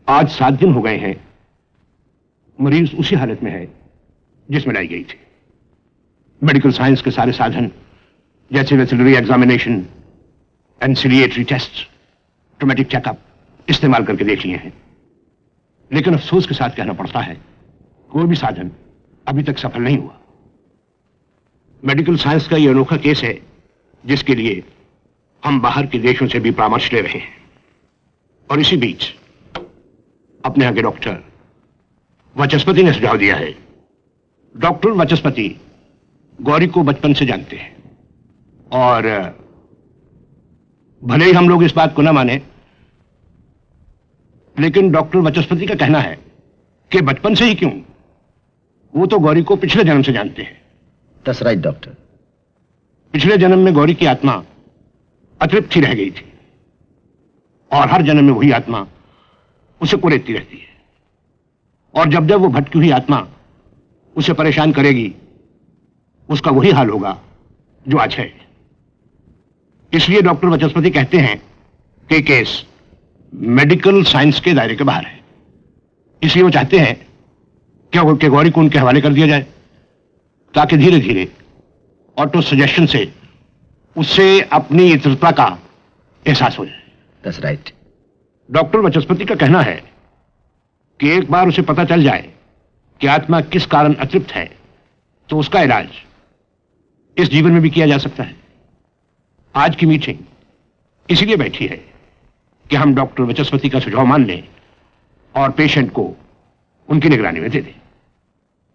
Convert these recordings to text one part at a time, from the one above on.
आज 7 दिन हो गए हैं, मरीज उसी हालत में है जिसमें लाई गई थी। मेडिकल साइंस के सारे साधन जैसे veterinary examination, ancillary test, traumatic checkup इस्तेमाल करके देख लिए हैं, लेकिन अफसोस के साथ कहना पड़ता है कोई भी साधन अभी तक सफल नहीं हुआ। मेडिकल साइंस का यह अनोखा केस है जिसके लिए हम बाहर के देशों से भी परामर्श ले रहे हैं। और इसी बीच अपने यहां के डॉक्टर वाचस्पति ने सुझाव दिया है। डॉक्टर वाचस्पति गौरी को बचपन से जानते हैं और भले ही हम लोग इस बात को ना माने, लेकिन डॉक्टर वाचस्पति का कहना है कि बचपन से ही क्यों, वो तो गौरी को पिछले जन्म से जानते हैं। That's right, doctor. पिछले जन्म में गौरी की आत्मा अतृप्त ही रह गई थी और हर जन्म में वही आत्मा उसे कुरेदती रहती है, और जब जब वो भटकी हुई आत्मा उसे परेशान करेगी उसका वही हाल होगा जो आज है। इसलिए डॉक्टर वाचस्पति कहते हैं कि केस मेडिकल साइंस के दायरे के बाहर है। इसलिए वो चाहते हैं कि गौरी को उनके हवाले कर दिया जाए ताकि धीरे धीरे ऑटो सजेशन से उससे अपनी इतरता का एहसास हो जाए। That's right. डॉक्टर वाचस्पति का कहना है कि एक बार उसे पता चल जाए कि आत्मा किस कारण अतृप्त है तो उसका इलाज इस जीवन में भी किया जा सकता है। आज की मीटिंग इसीलिए बैठी है कि हम डॉक्टर वाचस्पति का सुझाव मान लें और पेशेंट को उनकी निगरानी में दे दें।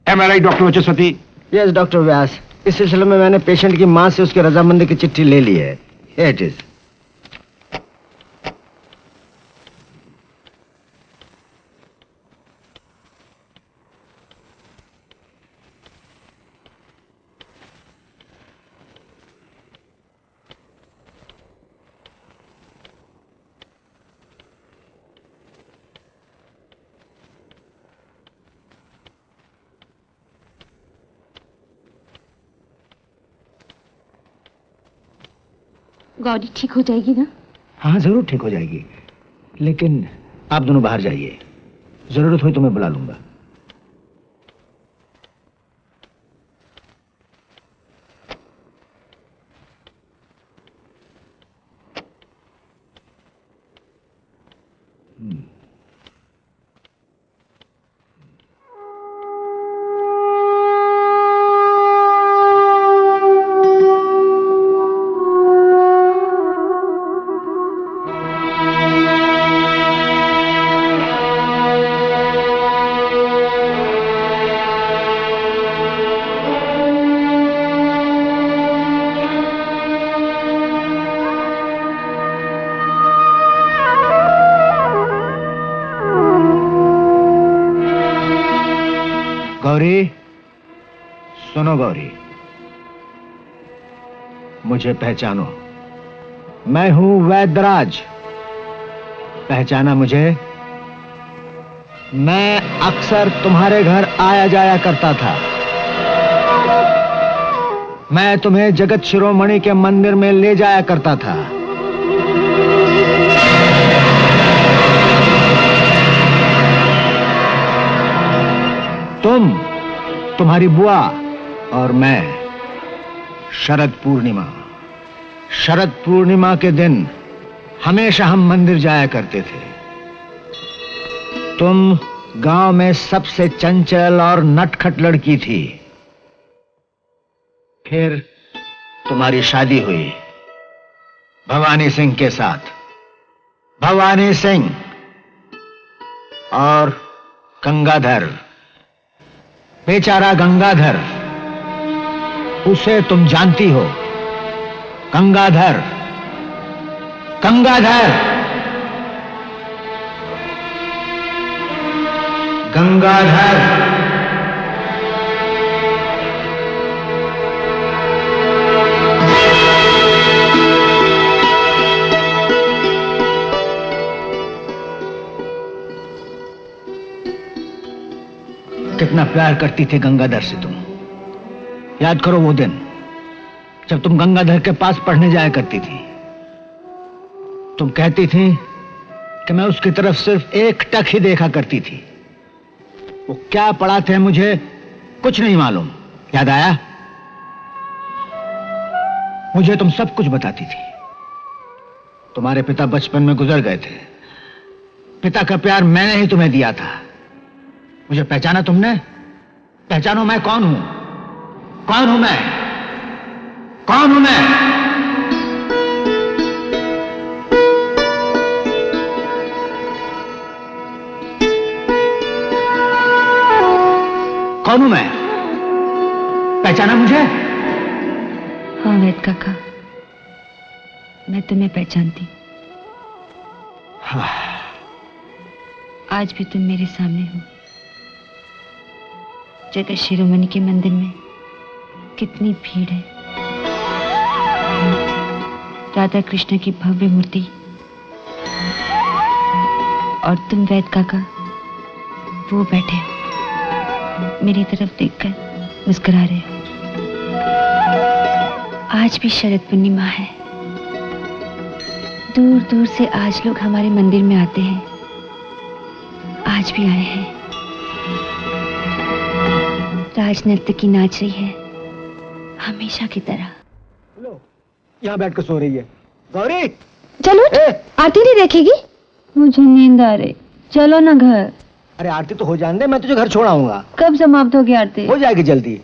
Am I right, doctor Vachaspati? Yes doctor Vyas, इस सिलसिले में मैंने पेशेंट की मां से उसकी रजामंदी की चिट्ठी ले ली है। Here it is. गौरी ठीक हो जाएगी ना? हाँ जरूर ठीक हो जाएगी, लेकिन आप दोनों बाहर जाइए, जरूरत हुई तो मैं बुला लूंगा। गौरी, सुनो गौरी, मुझे पहचानो, मैं हूं वैद्यराज। पहचाना मुझे? मैं अक्सर तुम्हारे घर आया जाया करता था। मैं तुम्हें जगत शिरोमणि के मंदिर में ले जाया करता था। तुम्हारी बुआ और मैं शरद पूर्णिमा के दिन हमेशा हम मंदिर जाया करते थे। तुम गांव में सबसे चंचल और नटखट लड़की थी। फिर तुम्हारी शादी हुई भवानी सिंह के साथ। भवानी सिंह और गंगाधर, बेचारा गंगाधर, उसे तुम जानती हो। गंगाधर, गंगाधर, गंगाधर। कितना प्यार करती थी गंगाधर से तुम। याद करो वो दिन जब तुम गंगाधर के पास पढ़ने जाया करती थी। तुम कहती थी कि मैं उसकी तरफ सिर्फ एक टक ही देखा करती थी। वो क्या पढ़ाते हैं मुझे कुछ नहीं मालूम। याद आया? मुझे तुम सब कुछ बताती थी। तुम्हारे पिता बचपन में गुजर गए थे। पिता का प्यार मैंने ही तुम्हें दिया था। मुझे पहचाना तुमने? पहचानो मैं कौन हूं? कौन हूं मैं? कौन हूं मैं? कौन हूं मैं? पहचाना मुझे? हाँ वैद काका, मैं तुम्हें पहचानती। हाँ। आज भी तुम मेरे सामने हो। जगत शिरोमणि के मंदिर में कितनी भीड़ है। राधा कृष्ण की भव्य मूर्ति और तुम वैद काका वो बैठे हो, मेरी तरफ देखकर मुस्कुरा रहे हो। आज भी शरद पूर्णिमा है। दूर दूर से आज लोग हमारे मंदिर में आते हैं। आज भी आए हैं। राजनृत्य की नाच रही है हमेशा की तरह। लो, यहाँ बैठकर सो रही है। गौरी, चलो आरती नहीं देखेगी? मुझे नींद आ रही, चलो ना घर। अरे आरती तो हो जाने दे, मैं तुझे घर छोड़ आऊंगा। कब समाप्त होगी आरती? हो जाएगी जल्दी।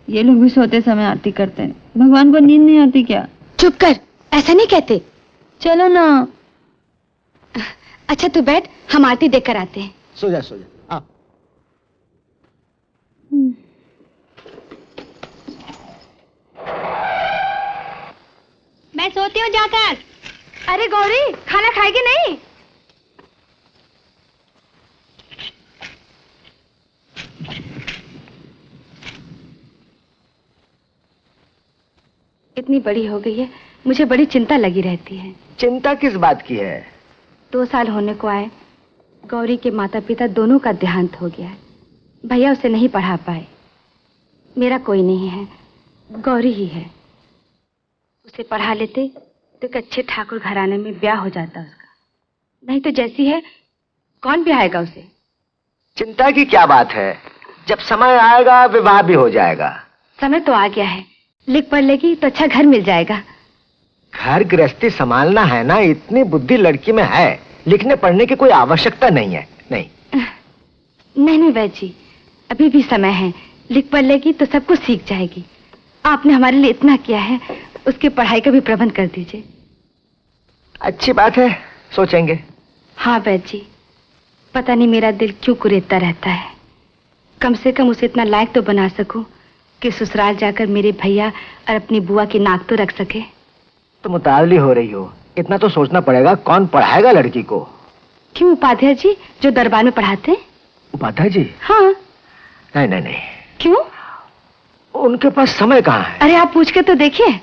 ये लोग भी सोते समय आरती करते हैं। भगवान को नींद नहीं आती क्या? चुप कर, ऐसा नहीं कहते। चलो ना। अच्छा तू बैठ, हम आरती देखकर आते हैं। सो जा सो जा। आ। मैं सोती हूँ जाकर। अरे गौरी, खाना खाएगी नहीं? इतनी बड़ी हो गई है, मुझे बड़ी चिंता लगी रहती है। चिंता किस बात की है? 2 साल होने को आए, गौरी के माता पिता दोनों का देहांत हो गया है। भैया उसे नहीं पढ़ा पाए। मेरा कोई नहीं है, गौरी ही है। उसे पढ़ा लेते तो एक अच्छे ठाकुर घराने में ब्याह हो जाता उसका। नहीं तो जैसी है, कौन ब्याहेगा उसे? चिंता की क्या बात है? जब समय आएगा विवाह भी हो जाएगा। समय तो आ गया है, लिख पढ़ लेगी तो अच्छा घर मिल जाएगा। घर गृहस्थी संभालना है ना, इतनी बुद्धि लड़की में है। लिखने पढ़ने की कोई आवश्यकता नहीं है। नहीं नहीं वैद जी, अभी भी समय है। लिख पढ़ लेगी तो सब कुछ सीख जाएगी। आपने हमारे लिए इतना किया है, उसकी पढ़ाई का भी प्रबंध कर दीजिए। अच्छी बात है, सोचेंगे। हाँ वैद जी, पता नहीं मेरा दिल क्यों कुरेदता रहता है। कम से कम उसे इतना लायक तो बना सकूं कि ससुराल जाकर मेरे भैया और अपनी बुआ की नाक तो रख सके। तुम उतावली हो रही हो, इतना तो सोचना पड़ेगा। कौन पढ़ाएगा लड़की को? क्यों, उपाध्याय जी जो दरबार में पढ़ाते हैं। उपाध्याय जी? हाँ। नहीं नहीं नहीं। क्यों? उनके पास समय कहाँ है? अरे आप पूछ के तो देखिए।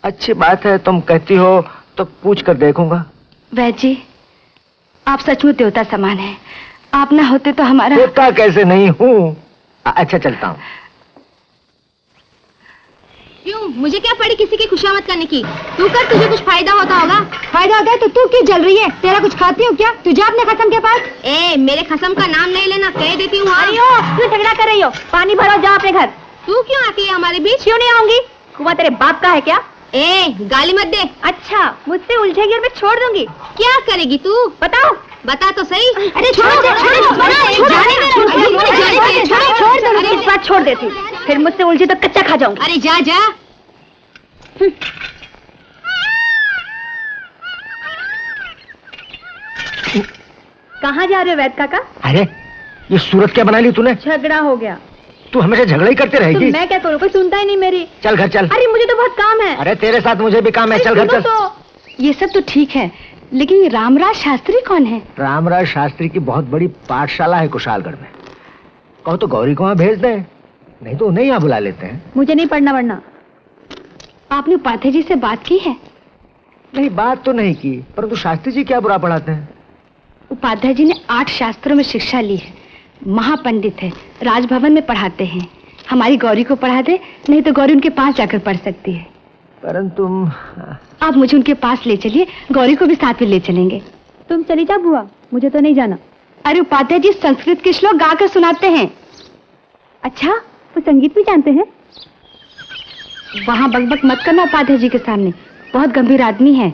अच्छी बात है, तुम कहती हो तो पूछ कर देखूंगा। वैद जी, आप सचमुच देवता समान हैं। आप ना होते तो हमारा। देवता कैसे नहीं हूँ। अच्छा चलता हूँ। क्यों, मुझे क्या पड़ी किसी की खुशामद करने की? तू कर, तुझे कुछ फायदा होता होगा। फायदा होता है तो तू क्यों जल रही है? तेरा कुछ खाती हूँ क्या? तू जा अपने खसम के पास। मेरे खसम का नाम नहीं लेना, कह देती हूँ। तू झगड़ा कर रही हो। पानी भरो, जा अपने घर। तू क्यों आती है हमारे बीच? क्यों नहीं आऊंगी? कुआं तेरे बाप का है क्या? गाली मत दे। अच्छा, मुझसे उलझेगी और मैं छोड़ दूंगी। क्या करेगी तू? बताओ। बता तो सही। अरे छोड़ देती, फिर मुझसे उलझी तो कच्चा खा जाऊंगी। अरे जा जा। कहाँ जा रहे हो वैद काका? अरे ये सूरत क्या बना ली तूने? झगड़ा हो गया। तू हमेशा झगड़ा ही करते रहेगी। मैं क्या करूँ, कोई सुनता ही नहीं मेरी। चल घर चल। अरे मुझे तो बहुत काम है। अरे तेरे साथ मुझे भी काम है, चल घर चल। तो ये सब तो ठीक है, लेकिन रामराज शास्त्री कौन है? रामराज शास्त्री की बहुत बड़ी पाठशाला है कुशालगढ़ में। कहो तो गौरी को वहां भेज दे, नहीं तो उन्हें यहाँ बुला लेते हैं। मुझे नहीं पढ़ना वरना। आपने उपाध्याय जी से बात की है? नहीं, बात तो नहीं की, परंतु शास्त्री जी क्या बुरा पढ़ाते हैं? उपाध्याय जी ने 8 शास्त्रों में शिक्षा ली है, महापंडित है, राजभवन में पढ़ाते हैं। हमारी गौरी को पढ़ा दे, नहीं तो गौरी उनके पास जाकर पढ़ सकती है। परंतु आप मुझे उनके पास ले चलिए, गौरी को भी साथ में ले चलेंगे। तुम चली जा बुआ, मुझे तो नहीं जाना। अरे उपाध्याय जी संस्कृत के श्लोक गा कर सुनाते हैं। अच्छा, वो संगीत भी जानते हैं? वहाँ बकबक मत करना उपाध्याय जी के सामने, बहुत गंभीर आदमी है।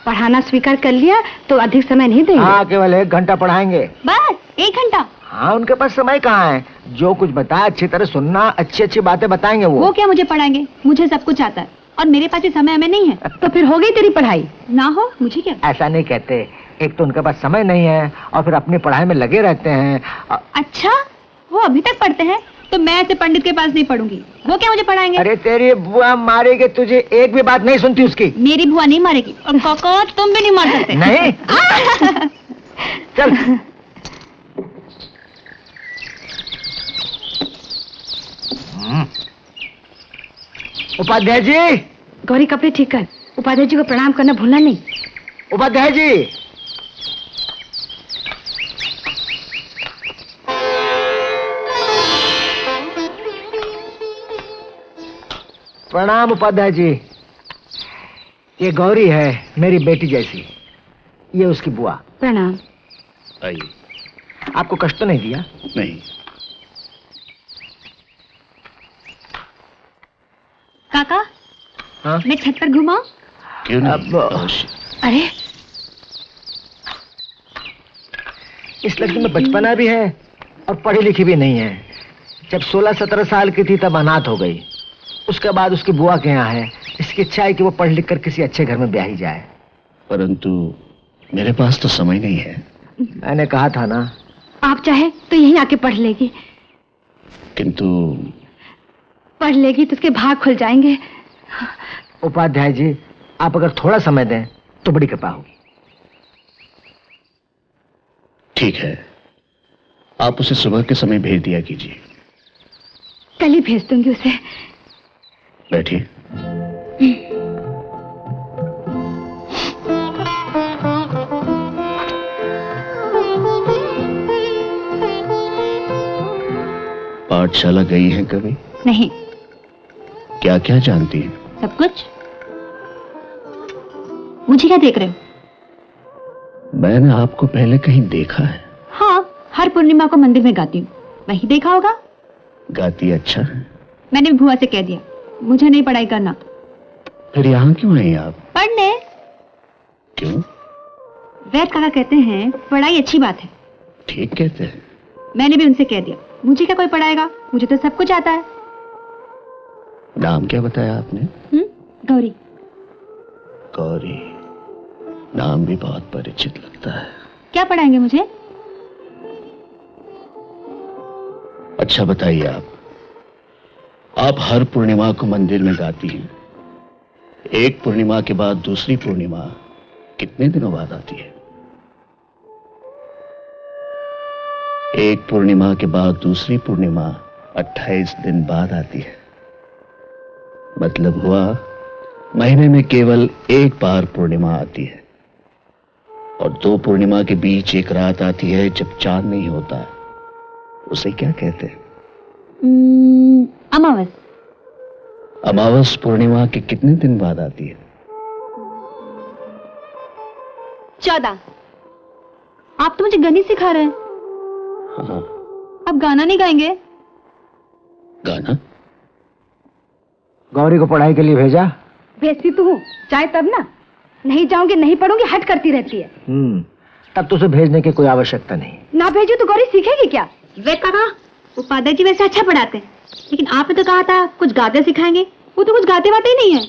पढ़ाना स्वीकार कर लिया तो अधिक समय नहीं देंगे। हाँ, केवल 1 घंटा पढ़ाएंगे। बस 1 घंटा? हाँ, उनके पास समय कहाँ है? जो कुछ बताया अच्छी तरह सुनना, अच्छी अच्छी बातें बताएंगे वो। क्या मुझे पढ़ाएंगे? मुझे सब कुछ आता है और मेरे पास ये समय हमें नहीं है। तो फिर हो गई तेरी पढ़ाई, ना हो मुझे क्या? ऐसा नहीं कहते, एक तो उनके पास समय नहीं है और फिर अपनी पढ़ाई में लगे रहते हैं। अच्छा, वो अभी तक पढ़ते हैं? तो मैं ऐसे पंडित के पास नहीं पढ़ूंगी। वो क्या मुझे पढ़ाएंगे? अरे तेरी बुआ मारेगी तुझे, एक भी बात नहीं सुनती उसकी। मेरी बुआ नहीं मारेगी और काका तुम भी नहीं मार सकते। नहीं। चल। उपाध्याय जी। गौरी कपड़े ठीक कर, उपाध्याय जी को प्रणाम करना भूलना नहीं। उपाध्याय जी। प्रणाम उपाध्याय जी। ये गौरी है, मेरी बेटी जैसी। ये उसकी बुआ। प्रणाम। आइए। आपको कष्ट तो नहीं दिया? नहीं। काका, हाँ? मैं छत पर घुमाऊं? क्यों नहीं? अवश्य। अरे इस लड़की में बचपना भी है और पढ़ी लिखी भी नहीं है। जब 16-17 साल की थी तब अनाथ हो गई। उसके बाद उसकी बुआ के यहाँ है। इसकी इच्छा है कि वो पढ़ लिख कर किसी अच्छे घर में ब्याही जाए। परंतु मेरे पास तो समय नहीं है। मैंने कहा था ना। आप चाहे तो यहीं आके पढ़ लेगी। किंतु पढ़ लेगी तो उसके भाग खुल जाएंगे। उपाध्याय जी, आप अगर थोड़ा समय दें तो बड़ी कृपा होगी। ठीक है, आप उसे सुबह के समय भेज दिया कीजिए। कल ही भेज दूंगी उसे। बैठिए। पाठशाला गई हैं कभी? नहीं। क्या क्या जानती हैं? सब कुछ। मुझे क्या देख रहे हो? मैंने आपको पहले कहीं देखा है। हाँ, हर पूर्णिमा को मंदिर में गाती हूँ, वहीं देखा होगा। गाती अच्छा है। मैंने भी बुआ से कह दिया, मुझे नहीं पढ़ाई करना। फिर यहाँ क्यों आई आप? पढ़ने। क्यों? वैद काका कहते हैं पढ़ाई अच्छी बात है। ठीक कहते हैं। मैंने भी उनसे कह दिया, मुझे क्या कोई पढ़ाएगा, मुझे तो सब कुछ आता है। नाम क्या बताया आपने? गौरी। गौरी, नाम भी बहुत परिचित लगता है। क्या पढ़ाएंगे मुझे? अच्छा बताइए, आप हर पूर्णिमा को मंदिर में गाती हैं। एक पूर्णिमा के बाद दूसरी पूर्णिमा कितने दिनों बाद आती है? एक पूर्णिमा के बाद दूसरी पूर्णिमा 28 दिन बाद आती है। मतलब हुआ महीने में केवल एक बार पूर्णिमा आती है और 2 पूर्णिमा के बीच एक रात आती है जब चांद नहीं होता। उसे क्या कहते हैं? अमावस। अमावस पूर्णिमा के कितने दिन बाद आती है? 14। आप तो मुझे गणित सिखा रहे हैं। हाँ। अब गाना नहीं गाएंगे? गाना? गौरी को पढ़ाई के लिए भेजा? भेजती तो हूँ, चाहे तब ना। नहीं जाऊंगी, नहीं पढ़ूंगी, हट करती रहती है। तब तो उसे भेजने की कोई आवश्यकता नहीं। ना भेजू तो गौरी सीखेगी क्या? वेद काका, उपाध्याय जी वैसे अच्छा पढ़ाते हैं, लेकिन आपने तो कहा था कुछ गाते सिखाएंगे। वो तो कुछ गाते वाते ही नहीं है।